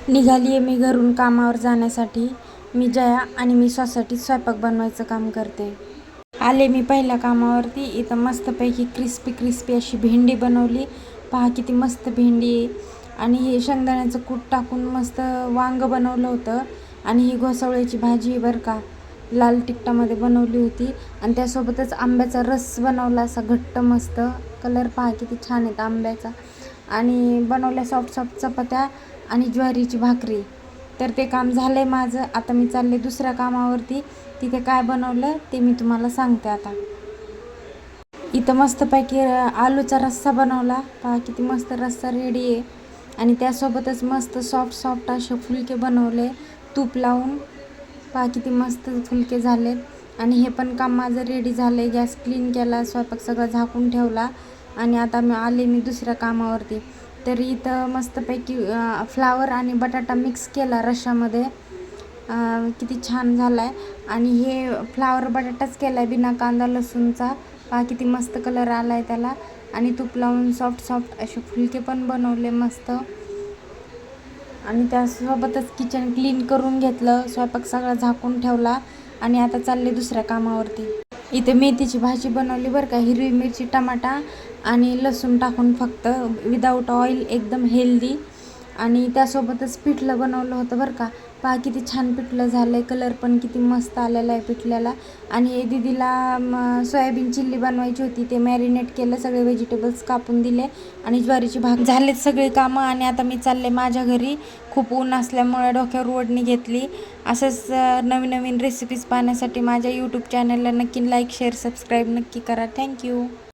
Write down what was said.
निघाली आहे मी घरून कामावर जाण्यासाठी. मी जया आणि मी सोसायटीत स्वयंपाक बनवायचं काम करते. आले मी पहिल्या कामावरती. इथं मस्तपैकी क्रिस्पी क्रिस्पी अशी भेंडी बनवली. पहा किती मस्त भेंडी आहे. आणि हे शेंगदाण्याचं कूट टाकून मस्त वांगं बनवलं होतं. आणि ही घोसावळ्याची भाजी आहे बरं का, लाल तिखटामध्ये बनवली होती. आणि त्यासोबतच आंब्याचा रस बनवला, असा घट्ट मस्त. कलर पहा किती छान आहेत आंब्याचा. आणि बनवल्या सॉफ्ट सॉफ्ट चपात्या आणि ज्वारीची भाकरी. तर ते काम झालं आहे माझं. आता मी चालले दुसऱ्या कामावरती. तिथे काय बनवलं ते मी तुम्हाला सांगते आता. इथं मस्तपैकी आलूचा रस्सा बनवला. पहा किती मस्त रस्सा रेडी आहे. आणि त्यासोबतच मस्त सॉफ्ट सॉफ्ट असे फुलके बनवले तूप लावून. पहा किती मस्त फुलके झाले. आणि हे पण काम माझं रेडी झालं आहे. गॅस क्लीन केला, स्वयंपाक सगळं झाकून ठेवला. आणि आता मी दुसऱ्या कामावरती. तर इथं मस्तपैकी फ्लावर आणि बटाटा मिक्स केला रश्श्यामध्ये. किती छान झाला आहे. आणि हे फ्लावर बटाटाच केला आहे बिना कांदा लसूणचा. पहा किती मस्त कलर आला आहे त्याला. आणि तूप लावून सॉफ्ट सॉफ्ट असे फुलके पण बनवले मस्त. आणि त्यासोबतच किचन क्लीन करून घेतलं, स्वयंपाक सगळा झाकून ठेवला. आणि आता चालले दुसऱ्या कामावरती. इथे मेथीची भाजी बनवली बरं का, हिरवी मिरची टमाटा आणि लसूण टाकून, फक्त विदाऊट ऑइल, एकदम हेल्दी. आणि त्यासोबतच पिठलं बनवलं होतं बरं का. पहा किती छान पिठलं झालं आहे. कलर पण किती मस्त आलेला आहे पिठल्याला. आणि दीदीला सोयाबीन चिल्ली बनवायची होती. ते मॅरिनेट केलं, सगळे व्हेजिटेबल्स कापून दिले आणि ज्वारीची भाकरी. झालेत सगळी कामं. आणि आता मी चालले माझ्या घरी. खूप ऊन असल्यामुळे डोक्यावर ओढणी घेतली. असंच नवीन नवीन रेसिपीज पाहण्यासाठी माझ्या यूट्यूब चॅनलला नक्की लाईक शेअर सबस्क्राईब नक्की करा. थँक्यू.